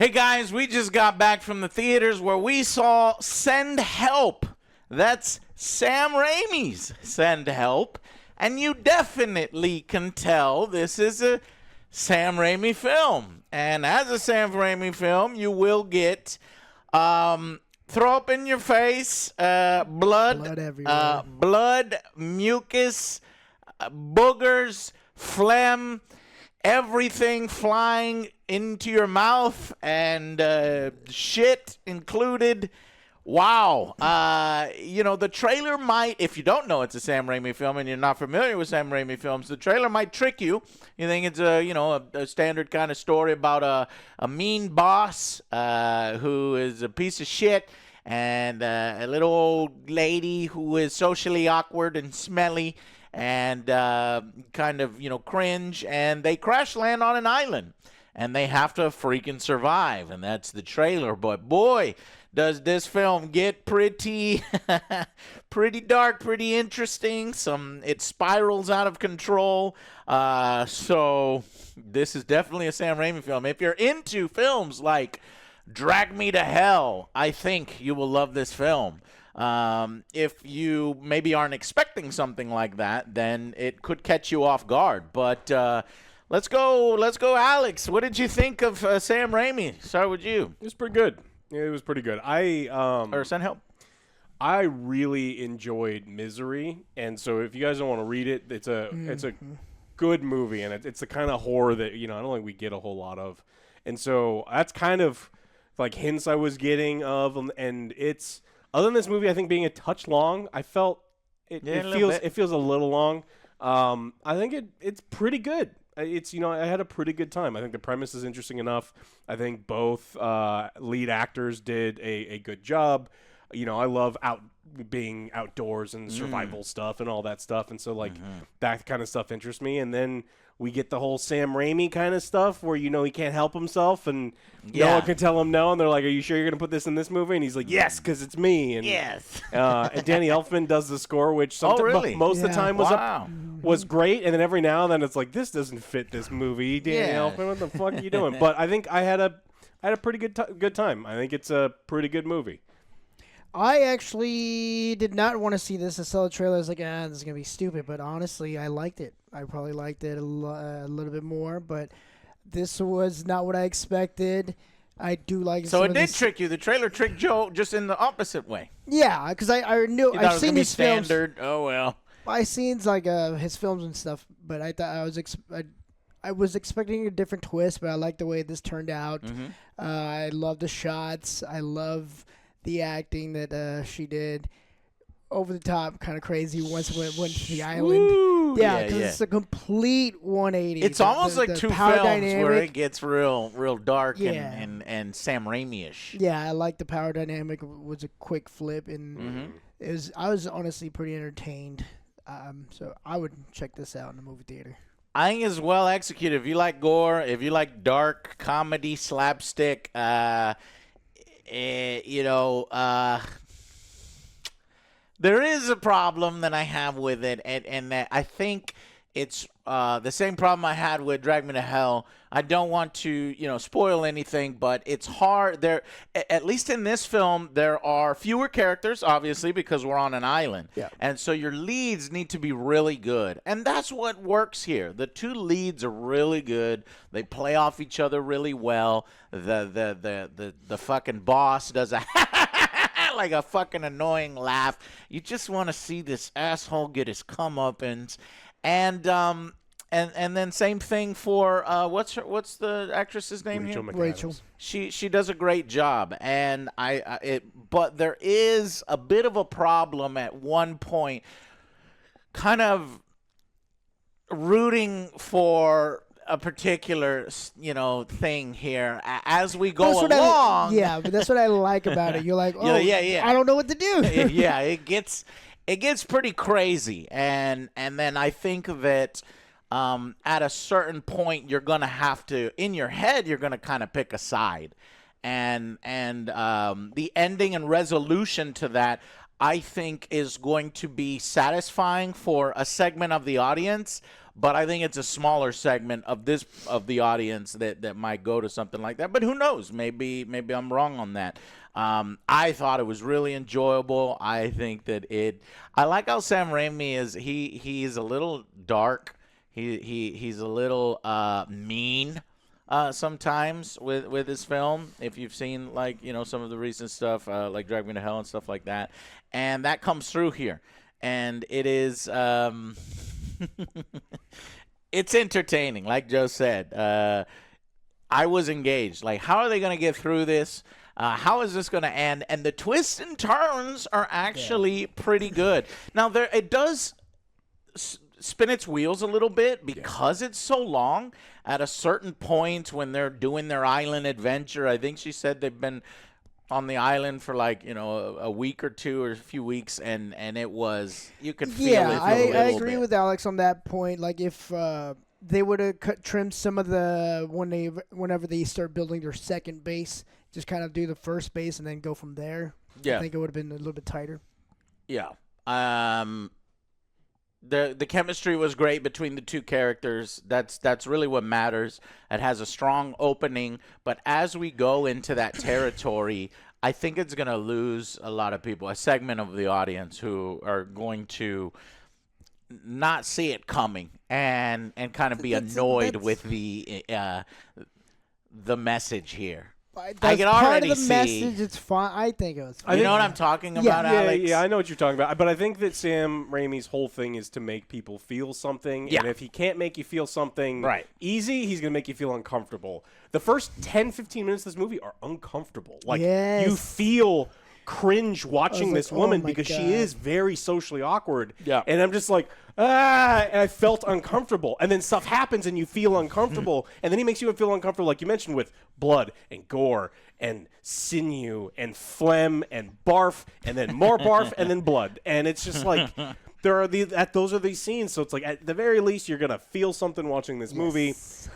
Hey guys, we just got back from the theaters where we saw Send Help. That's Sam Raimi's Send Help. And you definitely can tell this is a Sam Raimi film. And as a Sam Raimi film, you will get throw up in your face, blood everywhere. blood, mucus, boogers, phlegm, everything flying into your mouth, and shit included. Wow. The trailer might, if you don't know it's a Sam Raimi film and you're not familiar with Sam Raimi films, the trailer might trick you. You think it's a standard kind of story about a mean boss who is a piece of shit, and a little old lady who is socially awkward and smelly and kind of, cringe, and they crash land on an island, and they have to freaking survive, and that's the trailer. But boy, does this film get pretty dark, pretty interesting. It spirals out of control. So this is definitely a Sam Raimi film. If you're into films like Drag Me to Hell, I think you will love this film. If you maybe aren't expecting something like that, then it could catch you off guard. But let's go, Alex. What did you think of Sam Raimi? Start with you. It was pretty good. Yeah, it was pretty good. Or Send Help. I really enjoyed Misery, and so if you guys don't want to read it, it's a good movie, and it's the kind of horror that I don't think we get a whole lot of, and so that's kind of like hints I was getting of, and it's other than this movie, I think being a touch long, I felt it feels a little long. I think it's pretty good. It's I had a pretty good time. I think the premise is interesting enough. I think both lead actors did a good job. I love being outdoors and survival stuff and all that stuff, and so that kind of stuff interests me. And then we get the whole Sam Raimi kind of stuff where he can't help himself and no one can tell him no, and they're like, "Are you sure you're gonna put this in this movie?" And he's like, "Yes, because it's me." And yes. And Danny Elfman does the score, which really? most of the time was great, and then every now and then it's like, this doesn't fit this movie. Danny Elfman, what the fuck are you doing? But I think I had a pretty good time. I think it's a pretty good movie. I actually did not want to see this. I saw the trailer. I was like, this is going to be stupid. But honestly, I liked it. I probably liked it a little bit more. But this was not what I expected. I do like So it did trick you. The trailer tricked Joe just in the opposite way. Yeah, because I knew. I've seen his standard. films. Oh, well. I've seen his films and stuff. But I thought I was expecting a different twist. But I like the way this turned out. I love the shots. I love the acting that she did. Over the top, kind of crazy. Once went to the island. Woo! Yeah, because it's a complete 180. It's almost like two films dynamic, where it gets real dark and Sam Raimi-ish. Yeah, I like the power dynamic. It was a quick flip, and I was honestly pretty entertained. So I would check this out in the movie theater. I think it's well executed. If you like gore, if you like dark comedy, slapstick, there is a problem that I have with it, and that I think it's the same problem I had with Drag Me to Hell. I don't want to, spoil anything, but it's hard. There, at least in this film, there are fewer characters, obviously, because we're on an island. Yeah. And so your leads need to be really good, and that's what works here. The two leads are really good. They play off each other really well. The fucking boss does a like a fucking annoying laugh. You just want to see this asshole get his comeuppance. And then same thing for what's the actress's name here? Rachel. She does a great job, and but there is a bit of a problem at one point, kind of rooting for a particular thing here as we go along. But that's what I like about it. You're like, yeah. I don't know what to do. Yeah, it gets pretty crazy, and then I think that at a certain point you're gonna have to, in your head, you're gonna kind of pick a side, and the ending and resolution to that, I think, is going to be satisfying for a segment of the audience, but I think it's a smaller segment of the audience that might go to something like that. But who knows? Maybe I'm wrong on that. I thought it was really enjoyable. I think that I like how Sam Raimi is. He's a little dark. He's a little mean. Sometimes with his film, if you've seen some of the recent stuff, like Drag Me to Hell and stuff like that, and that comes through here, and it is it's entertaining, like Joe said. I was engaged. Like, how are they going to get through this? How is this going to end? And the twists and turns are actually pretty good. Now it does spin its wheels a little bit because it's so long. At a certain point when they're doing their island adventure, I think she said they've been on the island for a week or two or a few weeks, and it was, you could feel it. I agree with Alex on that point. Like, if they would have trimmed some of whenever they start building their second base, just kind of do the first base and then go from there. I think it would have been a little bit tighter. Yeah. The chemistry was great between the two characters. That's really what matters. It has a strong opening, but as we go into that territory, I think it's going to lose a lot of people, a segment of the audience who are going to not see it coming and kind of be annoyed with the message here. I can already part of the see. Message, it's fine. I think it was fine. You know what I'm talking about, Alex? Yeah, I know what you're talking about. But I think that Sam Raimi's whole thing is to make people feel something. Yeah. And if he can't make you feel something easy, he's going to make you feel uncomfortable. The first 10, 15 minutes of this movie are uncomfortable. Like, you feel cringe watching this woman because she is very socially awkward. Yeah. And I'm just like, and I felt uncomfortable. And then stuff happens and you feel uncomfortable. And then he makes you feel uncomfortable, like you mentioned, with blood and gore and sinew and phlegm and barf and then more barf and then blood. And it's just like, those are these scenes. So it's like, at the very least, you're going to feel something watching this movie.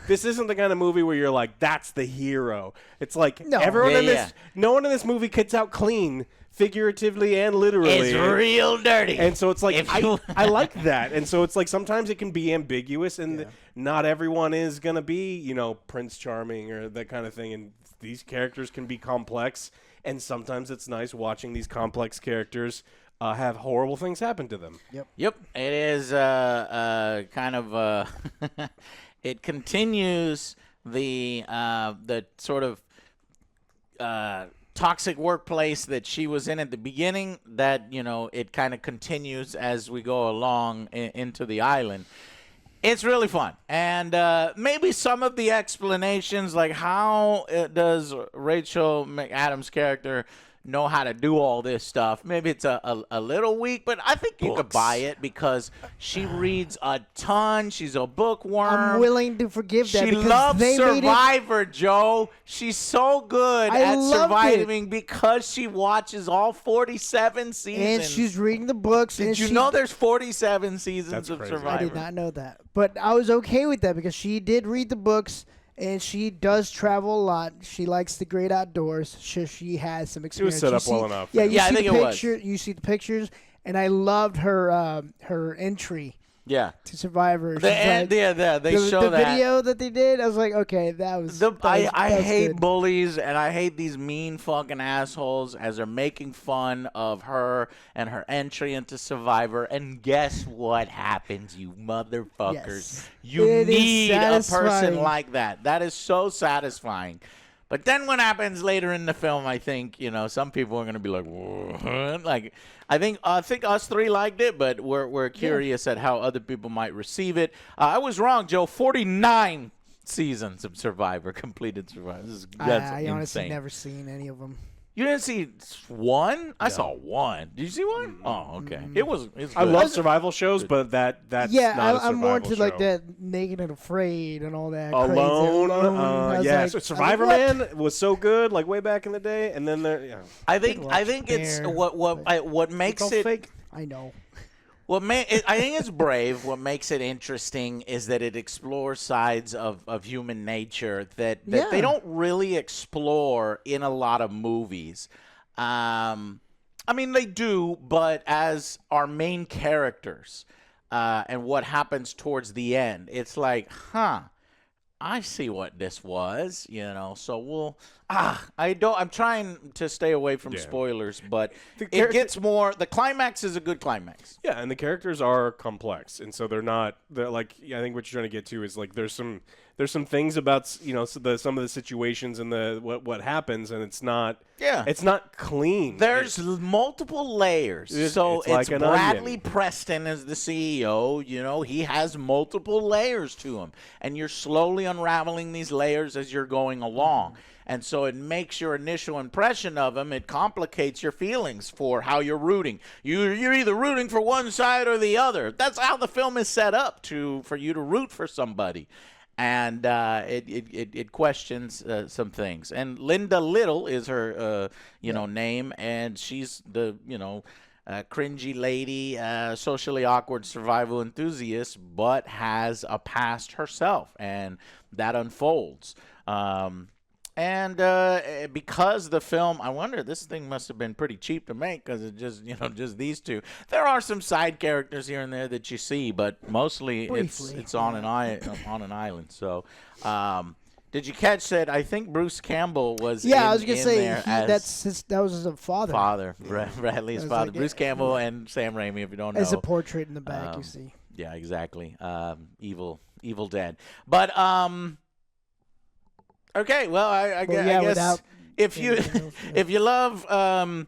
This isn't the kind of movie where you're like, that's the hero. It's like, no one in this movie gets out clean, figuratively and literally. It's real dirty. And so it's like, I like that. And so it's like, sometimes it can be ambiguous, and not everyone is going to be, Prince Charming or that kind of thing. And these characters can be complex. And sometimes it's nice watching these complex characters have horrible things happen to them. Yep. It is kind of it continues the sort of toxic workplace that she was in at the beginning. That it kind of continues as we go along into the island. It's really fun, and maybe some of the explanations, like how does Rachel McAdams' character know how to do all this stuff. Maybe it's a little weak, but I think you could buy it because she reads a ton. She's a bookworm. I'm willing to forgive that. She loves Survivor, Joe. She's so good at surviving because she watches all 47 seasons. And she's reading the books. Did you know there's 47 seasons of Survivor? I did not know that. But I was okay with that because she did read the books. And she does travel a lot. She likes the great outdoors. She has some experience. She was set up well enough. Yeah, I think it was. You see the pictures, and I loved her entry. Yeah. To Survivor. They show the that. video that they did, I was like, okay, that was I hate good. bullies, and I hate these mean fucking assholes as they're making fun of her and her entry into Survivor. And guess what happens, you motherfuckers? Yes. You need a person like that. That is so satisfying. But then what happens later in the film, I think, some people are going to be like, what? Like, I think us three liked it, but we're curious at how other people might receive it. I was wrong, Joe. 49 seasons of Survivor, completed Survivor. That's I insane. honestly never seen any of them. You didn't see one? I saw one. Did you see one? Oh, okay. It's I good. love survival shows, but that's not a survival I'm more into show. like that Naked and Afraid and all that. Alone. Crazy. So Survivor Man was so good, like way back in the day, and then I think it's what makes it's all it fake. I know. I think it's brave. What makes it interesting is that it explores sides of human nature that they don't really explore in a lot of movies. I mean, they do, but as our main characters. and what happens towards the end. It's like, huh, I see what this was, you know. So I'm trying to stay away from spoilers, but it gets more. The climax is a good climax. Yeah, and the characters are complex, and so they're like. I think what you're trying to get to is like there's some things about some of the situations and the what happens, and it's not clean. There's multiple layers. It's like Bradley onion. Preston as the CEO. You know, he has multiple layers to him, and you're slowly unraveling these layers as you're going along. And so it makes your initial impression of him. It complicates your feelings for how you're rooting. You're either rooting for one side or the other. That's how the film is set up for you to root for somebody. And it questions some things. And Linda Little is her name, and she's the cringy lady, socially awkward survival enthusiast, but has a past herself, and that unfolds. And because the film, I wonder, this thing must have been pretty cheap to make because it just these two. There are some side characters here and there that you see, but mostly Briefly. it's on an island. So, did you catch that? I think Bruce Campbell was. I was gonna say that was his father. Bradley's father, Bruce Campbell, and Sam Raimi. If you don't know, as a portrait in the back, you see. Yeah, exactly. Evil Dead, but Okay, well, I guess if you love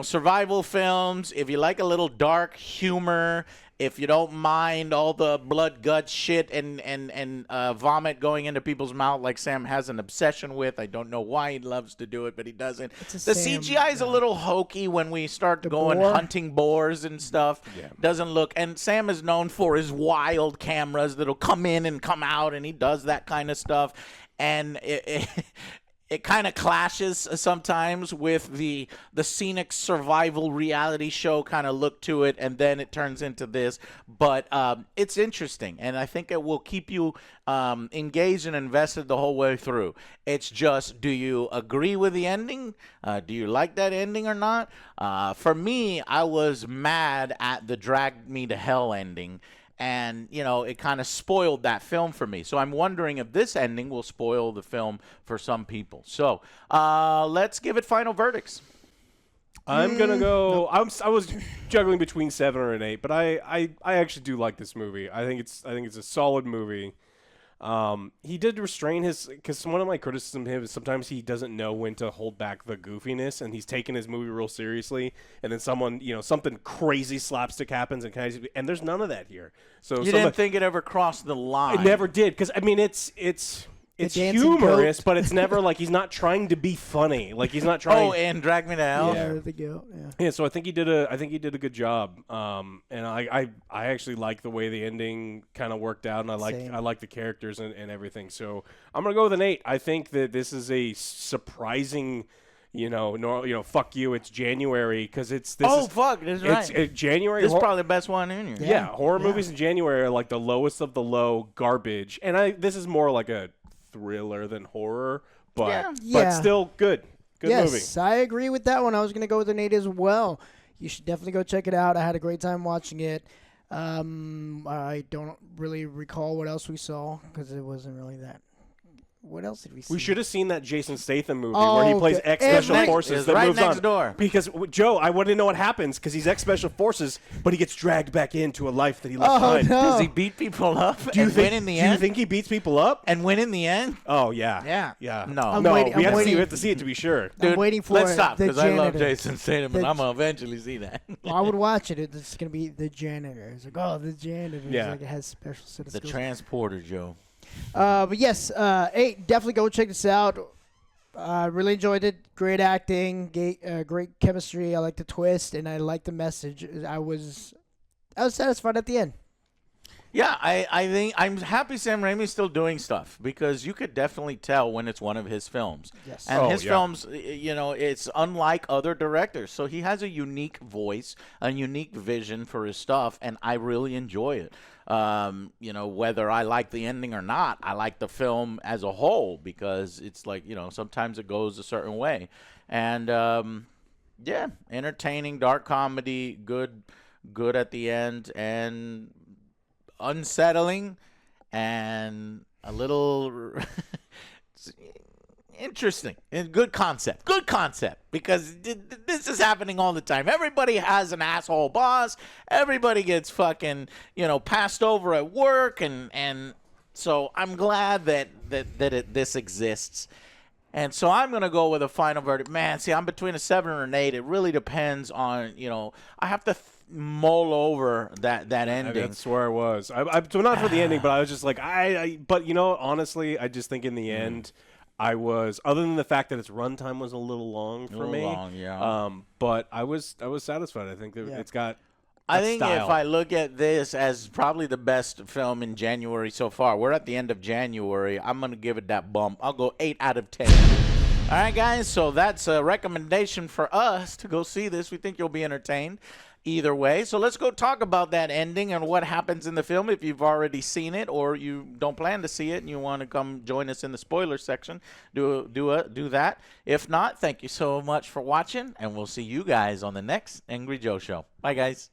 survival films, if you like a little dark humor, if you don't mind all the blood, guts, shit, and vomit going into people's mouth like Sam has an obsession with. I don't know why he loves to do it, but he doesn't. The CGI is a little hokey when we start going hunting boars and stuff. Yeah. Doesn't look. And Sam is known for his wild cameras that'll come in and come out, and he does that kind of stuff. And it kind of clashes sometimes with the scenic survival reality show kind of look to it, and then it turns into this. But it's interesting, and I think it will keep you engaged and invested the whole way through. It's just, do you agree with the ending? Do you like that ending or not? For me, I was mad at the drag me to hell ending. And, it kind of spoiled that film for me. So I'm wondering if this ending will spoil the film for some people. So let's give it final verdicts. I'm going to go. I was juggling between 7 or an 8, but I actually do like this movie. I think it's a solid movie. He did restrain because one of my criticisms of him is sometimes he doesn't know when to hold back the goofiness, and he's taking his movie real seriously, and then something crazy slapstick happens, and there's none of that here. So you didn't think it ever crossed the line? It never did, because it's humorous, but it's never like he's not trying to be funny. Like he's not trying. Oh, and Drag Me to Hell. Yeah, the goat. Yeah. So I think he did a good job. And I actually like the way the ending kind of worked out, and I like the characters and everything. So I'm gonna go with an 8. I think that this is a surprising. Fuck you. It's January because it's. That's right. It's January. This is probably the best one in here. Yeah, horror movies in January are like the lowest of the low garbage, and this is more like a thriller than horror, but still good movie. Yes, I agree with that one. I was gonna go with an 8 as well. You should definitely go check it out. I had a great time watching it. I don't really recall what else we saw because it wasn't really that. What else did we see? We should have seen that Jason Statham movie where he plays ex-special forces that right moves next on. door. Because, Joe, I want to know what happens because he's ex-special forces, but he gets dragged back into a life that he left behind. No. Does he beat people up win in the end? Do you think he beats people up? And win in the end? Oh, yeah. Yeah. No. We have to see it to be sure. Dude, I'm waiting for let's stop because I love janitor. Jason Statham, and I'm going to eventually see that. I would watch it. It's going to be the janitor. It's like, the janitor. Yeah. It's like it has special set of The skills. transporter, Joe. But yes, 8, definitely go check this out. Really enjoyed it. Great acting, great chemistry. I like the twist, and I like the message. I was satisfied at the end. Yeah, I think I'm happy Sam Raimi's still doing stuff because you could definitely tell when it's one of his films. Yes. And his films, it's unlike other directors. So he has a unique voice, a unique vision for his stuff, and I really enjoy it. Whether I like the ending or not, I like the film as a whole because it's like, sometimes it goes a certain way. And, entertaining, dark comedy, good at the end, and unsettling and a little interesting and good concept. Good concept, because this is happening all the time. Everybody has an asshole boss. Everybody gets fucking, passed over at work, and so I'm glad that this exists. And so I'm going to go with a final verdict. Man, see, I'm between a 7 or an 8. It really depends on, I have to mull over that ending. That's where I was. So not for the ending, but I was just like, but honestly, I just think in the end, I was, other than the fact that its runtime was a little long for me. But I was satisfied. I think that it's got I think style. If I look at this as probably the best film in January so far, we're at the end of January, I'm going to give it that bump. I'll go 8 out of 10. All right, guys, so that's a recommendation for us to go see this. We think you'll be entertained either way. So let's go talk about that ending and what happens in the film. If you've already seen it or you don't plan to see it and you want to come join us in the spoiler section, do that. If not, thank you so much for watching, and we'll see you guys on the next Angry Joe Show. Bye, guys.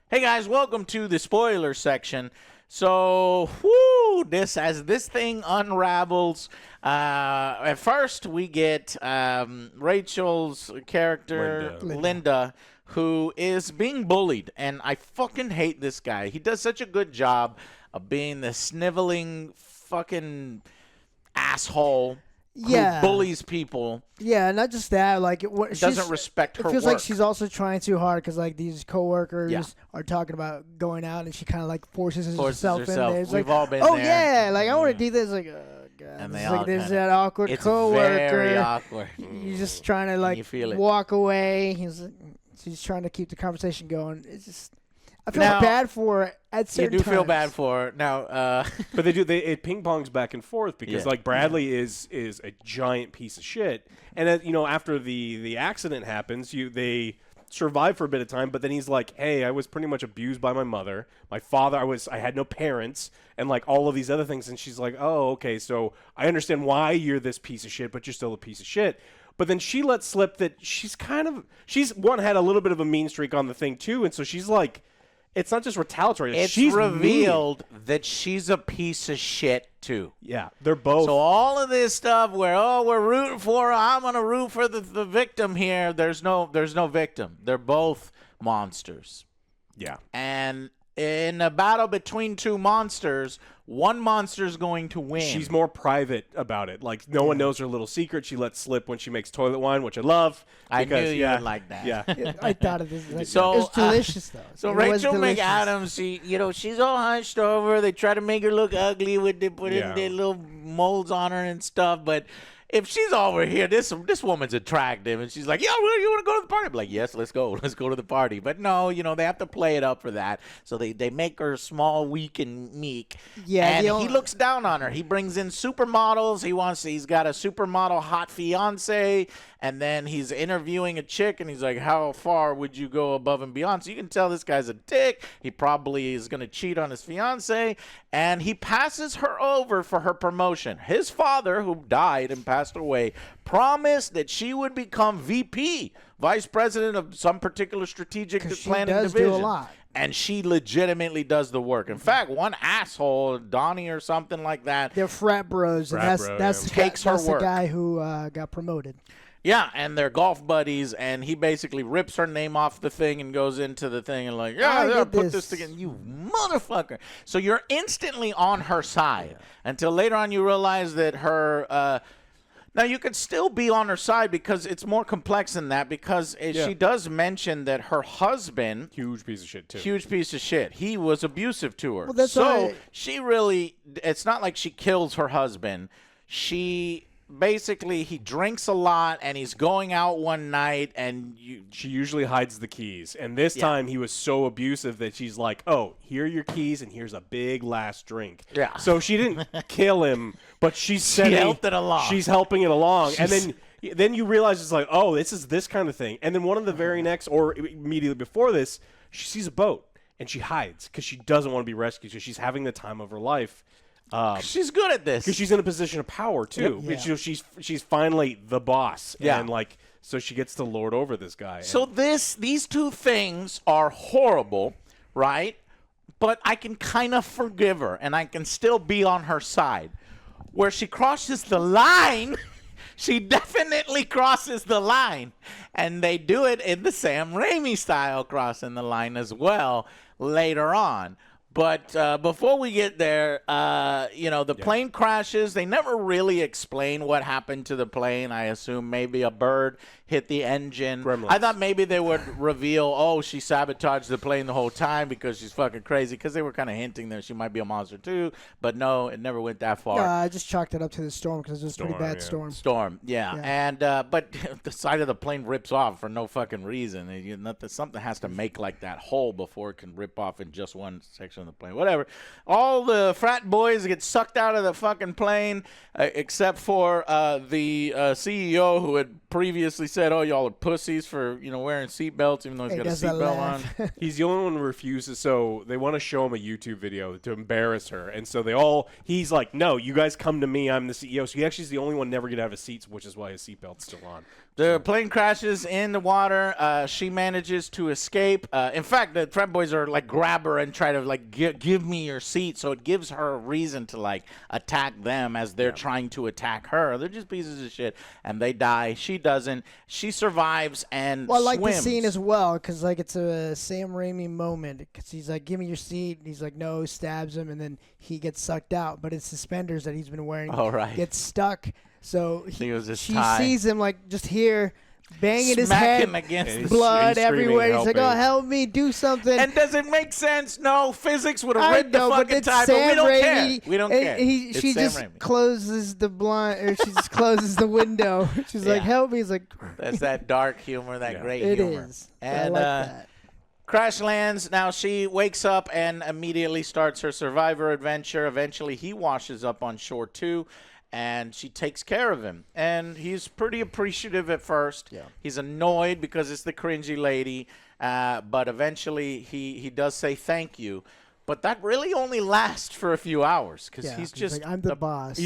Hey guys, welcome to the spoiler section. So, as this thing unravels, at first we get Rachel's character, Linda, who is being bullied. And I fucking hate this guy. He does such a good job of being the sniveling fucking asshole who bullies people. Yeah, not just that. Like, doesn't respect her work. It feels like she's also trying too hard because, like, these coworkers are talking about going out, and she kind of, like, forces herself in there. It's We've like, all been there. Yeah, like, I want to do this. Like, oh, God. And it's like, there's that awkward coworker. It's very awkward. You're just trying to, like, walk away. She's trying to keep the conversation going. It's just... I feel bad for her at certain times. You do feel bad for her. Now, but it ping-pongs back and forth because, like, Bradley is a giant piece of shit. And, after the accident happens, they survive for a bit of time, but then he's like, hey, I was pretty much abused by my mother. My father, I had no parents, and, like, all of these other things. And she's like, oh, okay, so I understand why you're this piece of shit, but you're still a piece of shit. But then she lets slip that she's had a little bit of a mean streak on the thing, too. And so she's like, it's not just retaliatory. She's revealed that she's a piece of shit, too. Yeah, they're both. So all of this stuff where, we're rooting for her, I'm going to root for the victim here, there's no victim. They're both monsters. Yeah. And in a battle between two monsters, one monster's going to win. She's more private about it. Like, no one knows her little secret. She lets slip when she makes toilet wine, which I love. I knew you would like that. Yeah. I thought of this. Like, so, it's delicious, though. So Rachel McAdams, she's all hunched over. They try to make her look ugly with they put in their little molds on her and stuff, but if she's over here, this woman's attractive, and she's like, you want to go to the party? I'm like, yes, let's go to the party. But no, they have to play it up for that. So they make her small, weak, and meek. Yeah, and he looks down on her. He brings in supermodels. He's got a supermodel hot fiance, and then he's interviewing a chick, and he's like, how far would you go above and beyond? So you can tell this guy's a dick. He probably is going to cheat on his fiance, and he passes her over for her promotion. His father, who died and passed away, promised that she would become VP, vice president of some particular strategic planning division. Do a lot. And she legitimately does the work. In fact, one asshole, Donnie or something like that, they're frat bros, and that's the guy who got promoted. Yeah, and they're golf buddies, and he basically rips her name off the thing and goes into the thing and like, put this together, you motherfucker. So you're instantly on her side until later on you realize that her now, you could still be on her side because it's more complex than that, because she does mention that her husband... Huge piece of shit, too. Huge piece of shit. He was abusive to her. Well, that's she really... It's not like she kills her husband. She... Basically, he drinks a lot, and he's going out one night, and she usually hides the keys. And this time, he was so abusive that she's like, oh, here are your keys, and here's a big last drink. Yeah. So she didn't kill him, but she helped it along. She's helping it along. And then you realize it's like, oh, this is this kind of thing. And then one of the very next, or immediately before this, she sees a boat. and she hides because she doesn't want to be rescued. So she's having the time of her life. She's good at this because she's in a position of power too. Yep. Yeah. She's finally the boss. Yeah. And like so she gets to lord over this guy. So these two things are horrible, right? But I can kind of forgive her, and I can still be on her side. Where she crosses the line, she definitely crosses the line. And they do it in the Sam Raimi style, crossing the line as well later on. But before we get there, the plane crashes. They never really explain what happened to the plane. I assume maybe a bird hit the engine. Gremlins. I thought maybe they would reveal, she sabotaged the plane the whole time because she's fucking crazy, because they were kind of hinting that she might be a monster too. But no, it never went that far. I just chalked it up to the storm because it was a pretty bad storm. Yeah. And but the side of the plane rips off for no fucking reason. Something has to make like that hole before it can rip off in just one section of the plane. Whatever. All the frat boys get sucked out of the fucking plane, except for the CEO, who had previously said, "Oh, y'all are pussies for wearing seatbelts," even though he's got a seatbelt on. He's the only one who refuses. So they want to show him a YouTube video to embarrass her, and so he's like, "No, you guys come to me. I'm the CEO." So he actually is the only one never get out of his seats, which is why his seatbelt's still on. The plane crashes in the water. She manages to escape. In fact, the frat boys are like grab her and try to like give me your seat. So it gives her a reason to like attack them as they're trying to attack her. They're just pieces of shit, and they die. She doesn't. She survives and Well, I like swims. the scene as well because like it's a Sam Raimi moment because he's like, "Give me your seat." And he's like, "No," stabs him, and then he gets sucked out. But his suspenders that he's been wearing get stuck. So she sees him like just here banging his head, against blood everywhere. He's like, help "Oh, help me, do something." And does it make sense? No, physics would have ripped the but fucking it's time, Sam but we don't Raimi, care. We don't care. It's She Sam just Raimi. closes the blind, or she just closes the window. She's like, "Help me." He's like, That's that dark humor, that great "It humor. is." And I like that. crash lands. Now she wakes up and immediately starts her survivor adventure. Eventually he washes up on shore too, and she takes care of him. And he's pretty appreciative at first. Yeah. He's annoyed because it's the cringy lady, but eventually he does say thank you. But that really only lasts for a few hours because he's just like, "I'm the boss."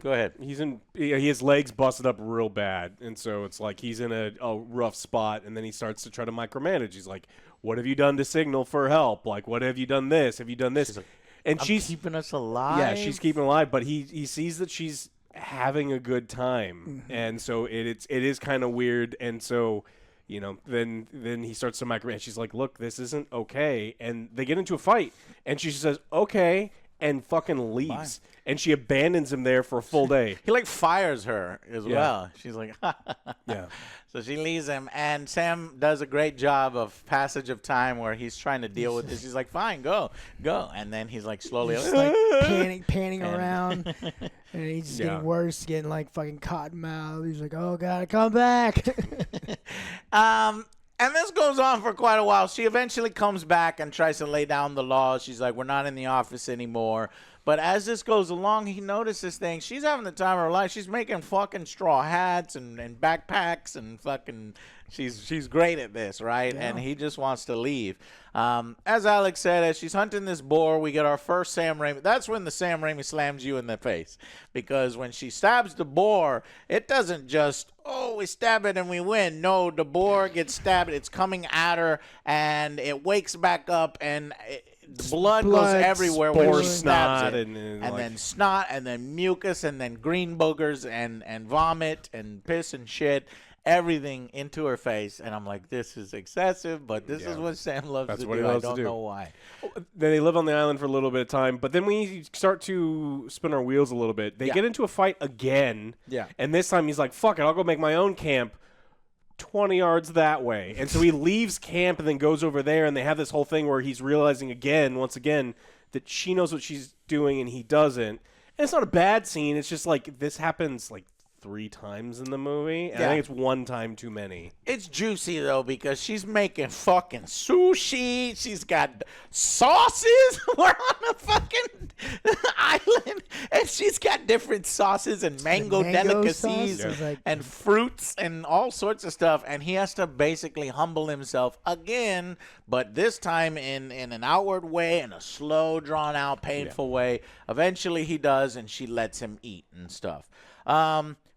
Go ahead. He has legs busted up real bad, and so it's like he's in a rough spot, and then he starts to try to micromanage. He's like, "What have you done to signal for help? Like, what have you done this? Have you done this?" And she's keeping us alive. Yeah, she's keeping alive, but he sees that she's having a good time, and so it is kind of weird, and so. Then he starts to micromanage. She's like, "Look, this isn't okay." And they get into a fight. And she says, "Okay," and fucking leaves. Bye. And she abandons him there for a full day. He like fires her as well. She's like, yeah. So she leaves him. And Sam does a great job of passage of time where he's trying to deal with this. He's like, "Fine, go." And then he's like slowly just like panning around. And he's just getting worse, getting like fucking cotton mouth. He's like, "Oh God, come back." And this goes on for quite a while. She eventually comes back and tries to lay down the law. She's like, "We're not in the office anymore." But as this goes along, he notices things. She's having the time of her life. She's making fucking straw hats and backpacks and fucking. She's great at this, right? Yeah. And he just wants to leave. As Alex said, as she's hunting this boar, we get our first Sam Raimi. That's when the Sam Raimi slams you in the face. Because when she stabs the boar, it doesn't just, we stab it and we win. No, the boar gets stabbed. It's coming at her, and it wakes back up, and blood goes everywhere when she stabs it. And then snot, and then mucus, and then green boogers, and vomit, and piss and shit. Everything into her face, and I'm like, this is excessive, but this is what Sam loves to do. I don't know why. Then they live on the island for a little bit of time, but then we start to spin our wheels a little bit. They get into a fight again, and this time he's like, "Fuck it, I'll go make my own camp 20 yards that way." And so he leaves camp and then goes over there, and they have this whole thing where he's realizing once again, that she knows what she's doing and he doesn't. And it's not a bad scene. It's just like this happens like 3 times in the movie. And Yeah. I think it's 1 time too many. It's juicy though because she's making fucking sushi. She's got sauces. We're on a fucking island, and she's got different sauces and mango delicacies sauce is like- and fruits and all sorts of stuff. And he has to basically humble himself again, but this time in an outward way, in a slow, drawn out, painful way. Eventually, he does, and she lets him eat and stuff.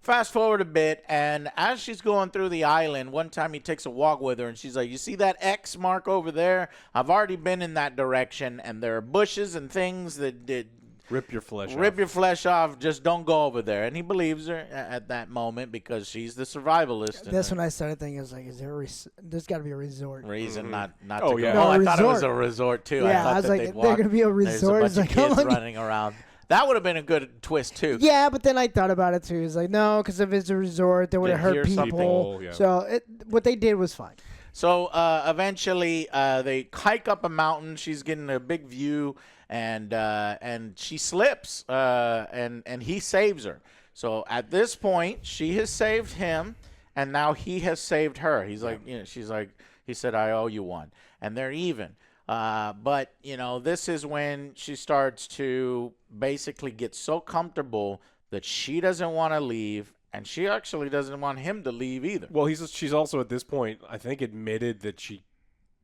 Fast forward a bit, and as she's going through the island, one time he takes a walk with her, and she's like, you see that X mark over there? I've already been in that direction, and there are bushes and things that Rip your flesh rip off. your flesh off. Just don't go over there. And he believes her at that moment because she's the survivalist. and That's when I started thinking, I was like, is there there's got to be a resort. reason not Oh, to yeah. go. No, I thought it was resort. a resort, too. Yeah, I thought I was that like, they'd they're walk. gonna be a There's resort. a It's bunch of like, how kids long- running around. That would have been a good twist, too. Yeah, but then I thought about it too. It's like, no, because if it's a resort, they would have They hurt hear people. something. Yeah. So what they did was fine. So eventually, they hike up a mountain. She's getting a big view, and she slips, and he saves her. So at this point, she has saved him, and now he has saved her. He's like, she's like, he said, I owe you one, and they're even. But this is when she starts to basically get so comfortable that she doesn't want to leave. And she actually doesn't want him to leave either. Well, she's also at this point, I think, admitted that she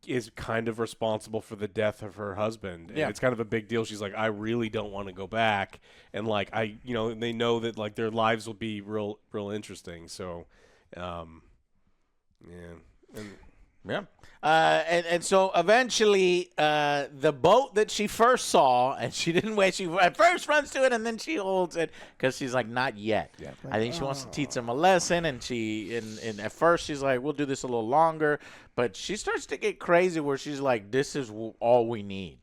is kind of responsible for the death of her husband. And Yeah. it's kind of a big deal. She's like, I really don't want to go back. And like, they know that like their lives will be real interesting. So, yeah. And Yeah. And so eventually, the boat that she first saw, and she didn't wait. She at first runs to it, and then she holds it because she's like, not yet. Yeah. I think she wants to teach him a lesson, and and at first she's like, we'll do this a little longer, but she starts to get crazy where she's like, this is all we need,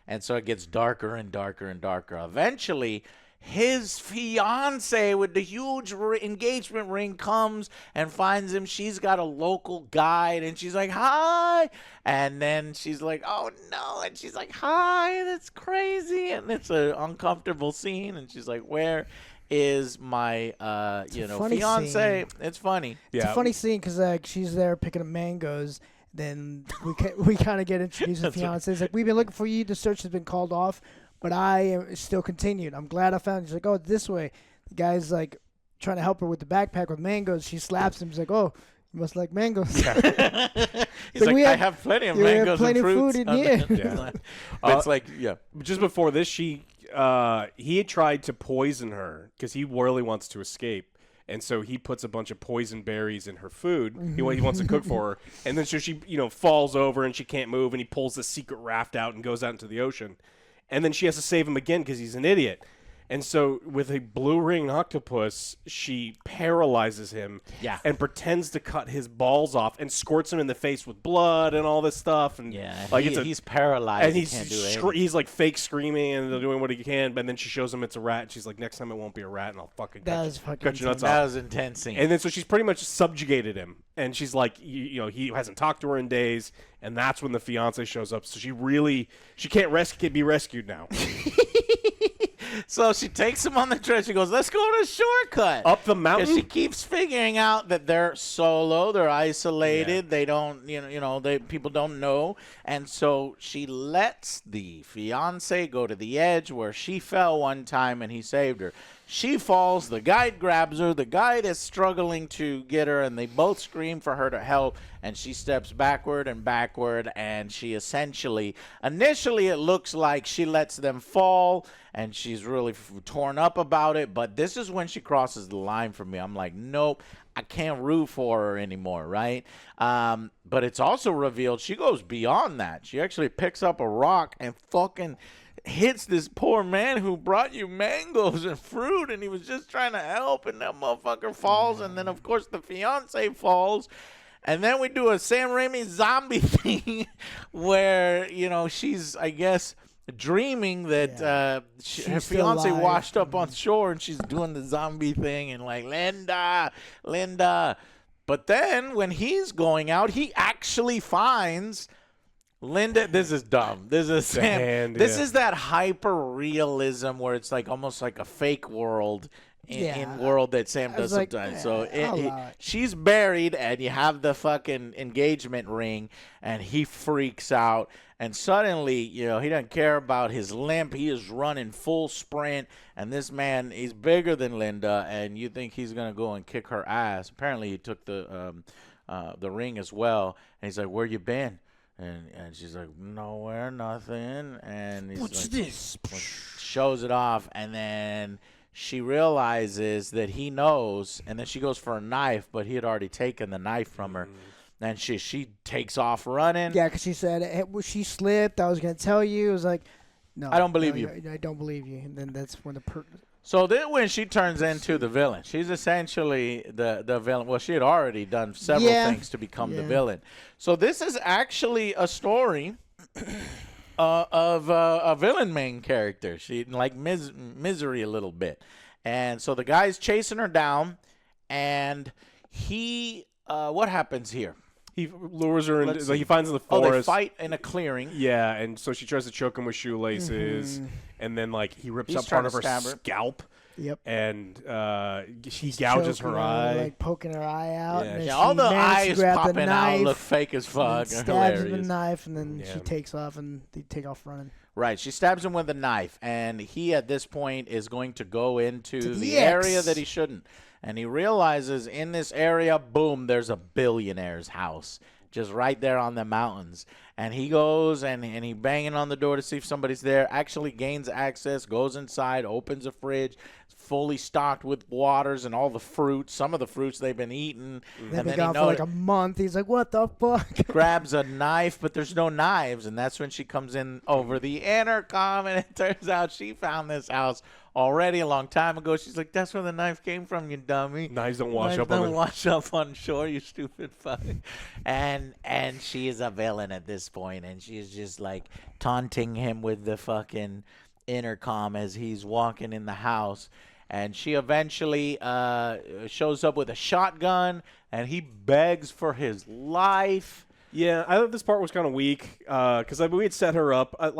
and so it gets darker and darker and darker. Eventually, his fiance with the huge engagement ring comes and finds him. She's got a local guide, and she's like, hi. And then she's like, oh, no. And she's like, hi, that's crazy. And it's an uncomfortable scene. And she's like, where is my, funny fiance? scene. It's funny. It's a funny scene because like she's there picking up mangoes. Then we kind of get introduced to the fiance. It's like, we've been looking for you. The search has been called off, but I am still continued. I'm glad I found you. She's like, oh, it's this way. The guy's like trying to help her with the backpack with mangoes. She slaps him. He's like, oh, you must like mangoes. He's like, we I have- have plenty of we have mangoes plenty and of fruits. food in here. Yeah. But it's like, yeah. just before this, he had tried to poison her because he really wants to escape. And so he puts a bunch of poison berries in her food. He wants to cook for her. And then so she, falls over and she can't move. And he pulls the secret raft out and goes out into the ocean. And then she has to save him again because he's an idiot. And so with a blue ring octopus, she paralyzes him Yeah. and pretends to cut his balls off and squirts him in the face with blood and all this stuff. And Yeah, like he's paralyzed. and he can't do anything. he's like fake screaming and doing what he can, but then she shows him it's a rat. And she's like, next time it won't be a rat, and I'll fucking That cut, was fucking cut your nuts That off. was intense scene. And then so she's pretty much subjugated him, and she's like, he hasn't talked to her in days, and that's when the fiance shows up. So she can't be rescued now. So she takes him on the trail. She goes, let's go on a shortcut. Up the mountain? Because she keeps figuring out that they're solo, they're isolated, Yeah. they don't, people don't know. And so she lets the fiance go to the edge where she fell one time and he saved her. She falls, the guide grabs her, the guide is struggling to get her, and they both scream for her to help, and she steps backward, and she initially it looks like she lets them fall, and she's really torn up about it, but this is when she crosses the line for me. I'm like, nope, I can't root for her anymore, right? But it's also revealed she goes beyond that. She actually picks up a rock and fucking hits this poor man who brought you mangoes and fruit, and he was just trying to help, and that motherfucker falls, and then of course the fiance falls, and then we do a Sam Raimi zombie thing where she's, I guess, dreaming that her She's still fiance alive. washed up on shore, and she's doing the zombie thing and like, Linda. But then when he's going out, he actually finds Linda. This is dumb. This is Sam. hand, This yeah. is that hyper realism where it's like almost like a fake world in world that Sam does like, sometimes. So I'll allow it. she's buried, and you have the fucking engagement ring, and he freaks out. And suddenly, he doesn't care about his limp. He is running full sprint, and this man, he's bigger than Linda, and you think he's gonna go and kick her ass. Apparently, he took the ring as well, and he's like, "Where you been?" And she's like, "Nowhere, nothing." And he's What's like, this? shows it off, and then she realizes that he knows, and then she goes for a knife, but he had already taken the knife from her. And she takes off running. Yeah, because she said she slipped. I was gonna tell you. It was like, no, I don't believe you. I don't believe you. And then that's when So then when she turns into the villain, she's essentially the villain. Well, she had already done several things to become the villain. So this is actually a story of a villain main character. She like misery a little bit. And so the guy's chasing her down, and he what happens here? He lures her into, he finds in the forest. Oh, they fight in a clearing. Yeah, and so she tries to choke him with shoelaces, and then he rips up part of her scalp. Yep. And he gouges her eye. Like poking her eye out. Yeah. And then All the eyes grab the popping knife, out look fake as fuck. Stabs him with Hilarious. a knife, and then she takes off, and they take off running. Right, she stabs him with a knife, and he at this point is going to go into the X. area that he shouldn't. And he realizes in this area, boom, there's a billionaire's house just right there on the mountains. And he goes and he banging on the door to see if somebody's there, actually gains access, goes inside, opens a fridge, fully stocked with waters and all the fruits, some of the fruits they've been eating. They've And been then gone for like a month. He's like, what the fuck? grabs a knife, but there's no knives, and that's when she comes in over the intercom, and it turns out she found this house already a long time ago. She's like, "That's where the knife came from, you dummy. Knives don't wash Knives up don't on wash up on shore, you stupid fuck." And she is a villain at this point, and she's just like taunting him with the fucking intercom as he's walking in the house. And she eventually shows up with a shotgun, and he begs for his life. Yeah, I thought this part was kind of weak because we had set her up. I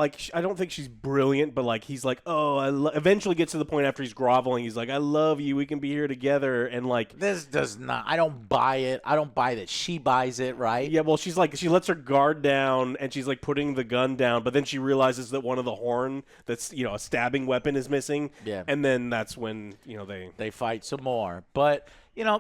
don't think she's brilliant, but he's like, oh, eventually gets to the point after he's groveling. He's like, I love you. We can be here together. And this does not. I don't buy it. I don't buy that she buys it, right? Yeah, well, she's like, she lets her guard down and she's like putting the gun down, but then she realizes that one of the horn that's a stabbing weapon is missing. Yeah, and then that's when they fight some more, but.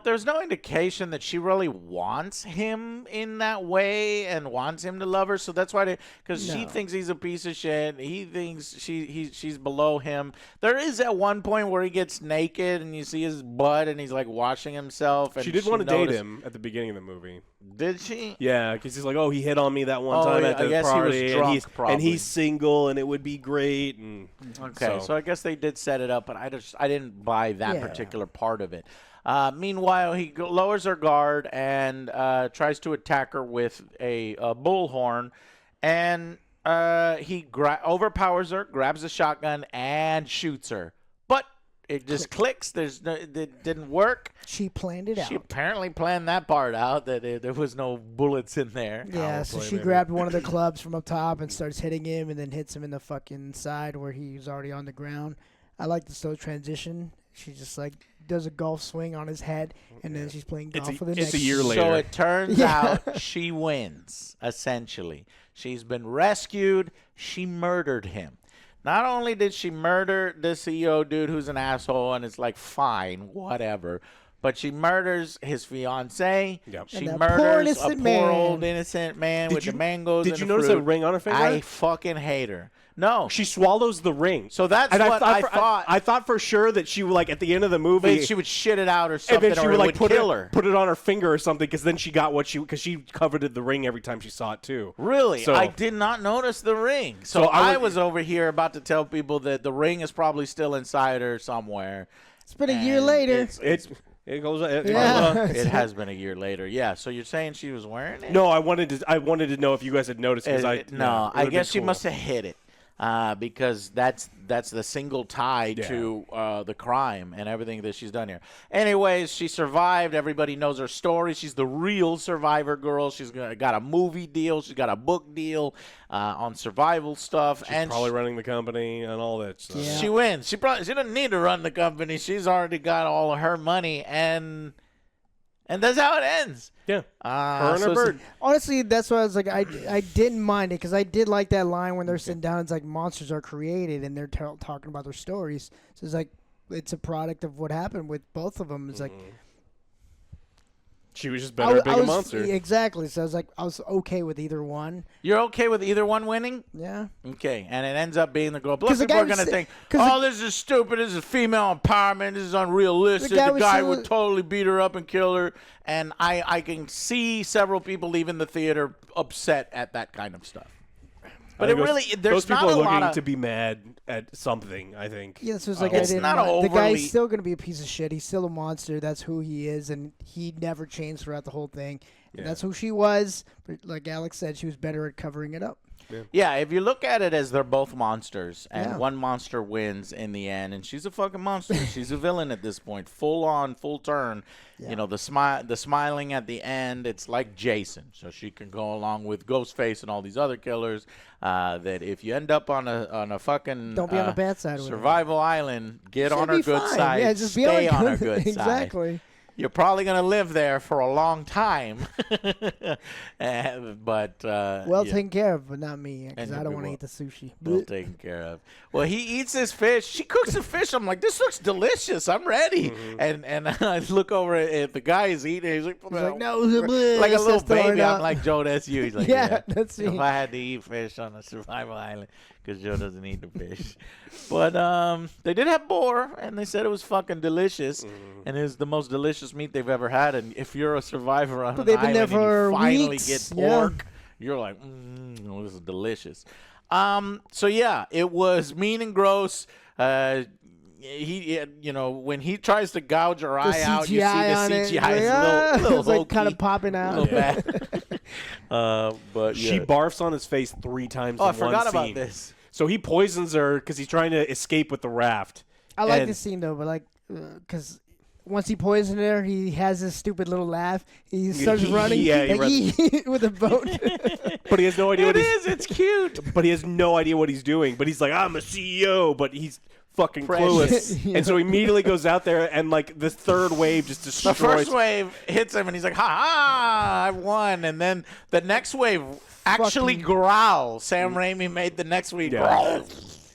There's no indication that she really wants him in that way and wants him to love her. So that's why she thinks he's a piece of shit. He thinks she's below him. There is at one point where he gets naked and you see his butt and he's like washing himself. And she did want to date him at the beginning of the movie. Did she? Yeah, because he's like, oh, he hit on me that one time at the party, he was drunk, and he's single, and it would be great. And okay, so I guess they did set it up, but I didn't buy that particular part of it. Meanwhile, he lowers her guard and tries to attack her with a bullhorn, and he overpowers her, grabs a shotgun, and shoots her. But it just clicks. It didn't work. She planned it out. She apparently planned that part out, that there was no bullets in there. Yeah, so she grabbed one of the clubs from up top and starts hitting him, and then hits him in the fucking side where he's already on the ground. I like the slow transition. She just does a golf swing on his head, and then she's playing golf for the next. It's a year later. So it turns out she wins, essentially. She's been rescued. She murdered him. Not only did she murder the CEO dude who's an asshole, and it's like, fine, whatever, but she murders his fiancée. Yep. She And murders a poor old innocent man with the mangoes and the fruit. Did you notice a ring on her finger? I fucking hate her. No. She swallows the ring. So that's what I thought. I thought for sure that she would, at the end of the movie, she would shit it out or something, and then she or it would kill her. Put it on her finger or something, because then she got because she coveted the ring every time she saw it too. Really? So, I did not notice the ring. So I was over here about to tell people that the ring is probably still inside her somewhere. It's been a year later. It goes. It has been a year later. Yeah. So you're saying she was wearing it? No, I wanted to know if you guys had noticed. I guess she must have hid it. because that's the single tie to the crime and everything that she's done here. Anyways, she survived. Everybody knows her story. She's the real survivor girl. She's got a movie deal. She's got a book deal on survival stuff. She's probably running the company and all that stuff. Yeah. She wins. She doesn't need to run the company. She's already got all of her money, and that's how it ends. Yeah. Her and her bird. Honestly, that's why I was like, I didn't mind it because I did like that line when they're sitting down. It's like monsters are created and they're talking about their stories. So it's like it's a product of what happened with both of them. It's like she was just better at being a monster. Exactly. So I was okay with either one. You're okay with either one winning? Yeah. Okay, and it ends up being the girl. Plus, the people guy are going to was- think, 'cause oh, this is stupid. This is female empowerment. This is unrealistic. The guy The was guy so- would totally beat her up and kill her. And I can see several people leaving the theater upset at that kind of stuff. But there's those not people a are lot looking of... to be mad at something, I think. Yeah, so it's like It's I didn't not mind. The overly- guy's still going to be a piece of shit. He's still a monster. That's who he is, and he never changed throughout the whole thing. And that's who she was. But like Alex said, she was better at covering it up. Yeah, if you look at it as they're both monsters, and Yeah. one monster wins in the end, and she's a fucking monster. She's a villain at this point, full on, full turn. Yeah. You know, the smiling at the end, it's like Jason. So she can go along with Ghostface and all these other killers. That if you end up on a fucking Don't be on the bad side. with it. survival island, get Should on her be good fine. side. Yeah, just be stay on her good- good side. Exactly. You're probably going to live there for a long time. But Well yeah. taken care of, but not me, because And I don't you'll want be to eat the sushi. well taken care of. Well, he eats his fish. She cooks the fish. I'm like, this looks delicious. I'm ready. And I look over at the guy who's eating. He's like, no, like a little let's throw it baby. out. I'm like, Joe, that's you. He's like, Yeah, that's if me. I had to eat fish on a survival island, because Joe doesn't eat the fish. But they did have boar, and they said it was fucking delicious, and it was the most delicious meat they've ever had. And if you're a survivor on But an they've been island there for and you finally weeks. get Yeah. pork, you're like, this is delicious. So yeah, it was mean and gross. He, when he tries to gouge her eye out, you see on the it. CGI is Like, little it's like hokey, kind of popping out. little bad. But yeah. She barfs on his face 3 times Oh, I in one forgot about scene. this. So he poisons her because he's trying to escape with the raft. I like And- this scene though, but like, because once he poisoned her, he has this stupid little laugh. He starts running Yeah, he like, with a boat. But he has no idea It what he's is. It's cute. But he has no idea what he's doing. But he's like, I'm a CEO. But he's fucking Precious. clueless. Yeah. And so he immediately goes out there and like the third wave just The destroys. first wave hits him, and he's like, "Ha ha! I won!" And then the next wave actually Fucking- growls. Sam Raimi made the next wave growl,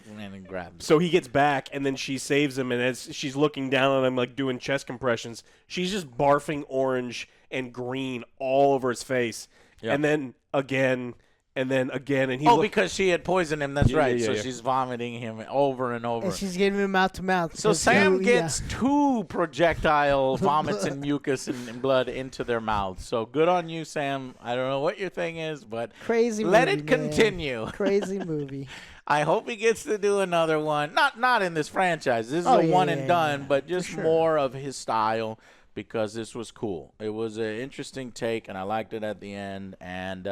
and then grabs. So he gets back, and then she saves him. And as she's looking down on him, like doing chest compressions, she's just barfing orange and green all over his face. Yep. And then again, and then again, and he. Oh, because she had poisoned him. That's Yeah, right. yeah, So yeah. she's vomiting him over and over. And she's giving him mouth to mouth. So because, Sam yeah. gets 2 projectile vomits and mucus and blood into their mouths. So good on you, Sam. I don't know what your thing is, but Crazy let movie, it man. continue. Crazy movie. I hope he gets to do another one. Not in this franchise. This is Oh, a yeah, one yeah, and yeah, done, yeah. but just sure. more of his style because this was cool. It was an interesting take, and I liked it at the end. And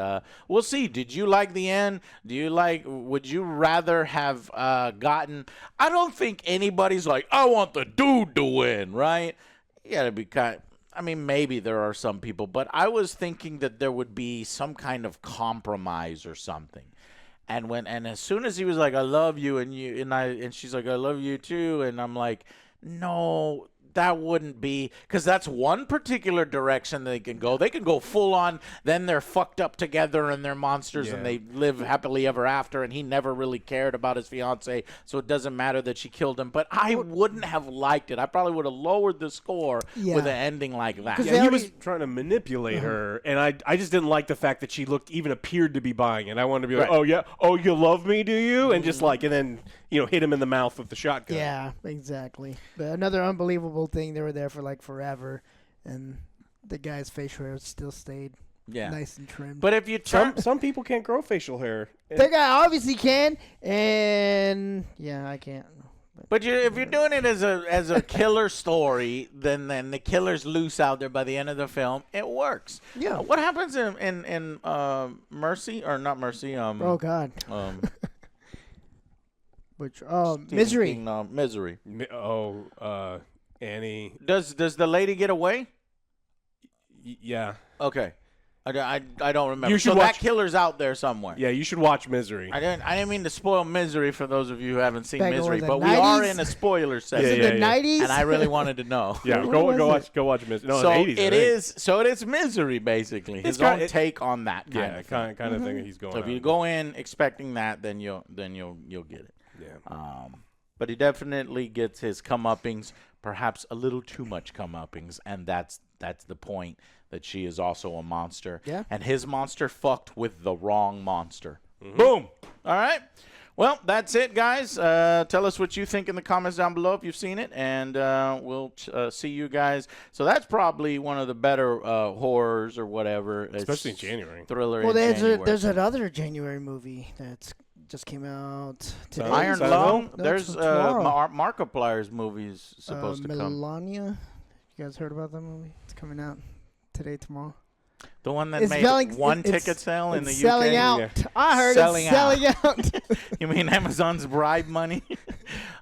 we'll see. Did you like the end? Would you rather have gotten? I don't think anybody's like, I want the dude to win, right? You gotta be kind. I mean, maybe there are some people, but I was thinking that there would be some kind of compromise or something. And as soon as he was like, I love you, and she's like, I love you too, and I'm like, no, that wouldn't be, because that's one particular direction they can go. They can go full on, then they're fucked up together and they're monsters and they live happily ever after, and he never really cared about his fiance, so it doesn't matter that she killed him. But I wouldn't have liked it. I probably would have lowered the score with an ending like that. Yeah, he was trying to manipulate her, and I just didn't like the fact that she even appeared to be buying it. I wanted to be like, Right. oh yeah, oh you love me, do you? And just like, and then hit him in the mouth with the shotgun. Yeah, exactly. But another unbelievable thing, they were there for like forever, and the guy's facial hair still stayed nice and trimmed. But if you turn, Some people can't grow facial hair. that guy obviously can, and yeah, I can't. But if you're doing it as a killer story, then the killer's loose out there by the end of the film. It works. Yeah. What happens in Mercy or not Mercy? Oh God. Which Stephen Misery. King, Misery. Annie. Does the lady get away? Yeah. Okay. I don't remember. You should so watch- that killer's out there somewhere. Yeah, you should watch Misery. I didn't mean to spoil Misery for those of you who haven't seen Back in Misery, the but 90s? we are in a spoiler Is section, it the 90s? and I really wanted to know. Yeah, What go was it? watch Misery. No, So it's 80s, I it think. is. So it is Misery, basically. His own kinda- take on that. Yeah, of thing. kind of thing that he's going. So if on. you go in expecting that, then you'll get it. Yeah. But he definitely gets his comeuppings, perhaps a little too much comeuppings, and that's the point, that she is also a monster. Yeah. And his monster fucked with the wrong monster. Boom. All right. Well, that's it, guys. Tell us what you think in the comments down below if you've seen it, and we'll see you guys. So that's probably one of the better horrors or whatever. Especially in January. Thriller Well, in January. there's another January movie that's just came out today. Iron Silent Lung. Hill? No, There's it's tomorrow. Markiplier's movie's supposed to come. Melania. You guys heard about that movie? It's coming out today, tomorrow. The one that It's made selling- one it's- ticket sale in the It's UK. selling out. Yeah. I heard Selling it's selling out. You mean Amazon's bribe money?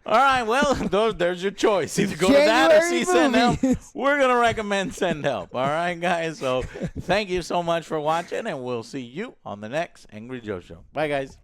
All right, well, there's your choice. Either go to that or see January Send Help. movies. We're going to recommend Send Help. All right, guys? So thank you so much for watching, and we'll see you on the next Angry Joe Show. Bye, guys.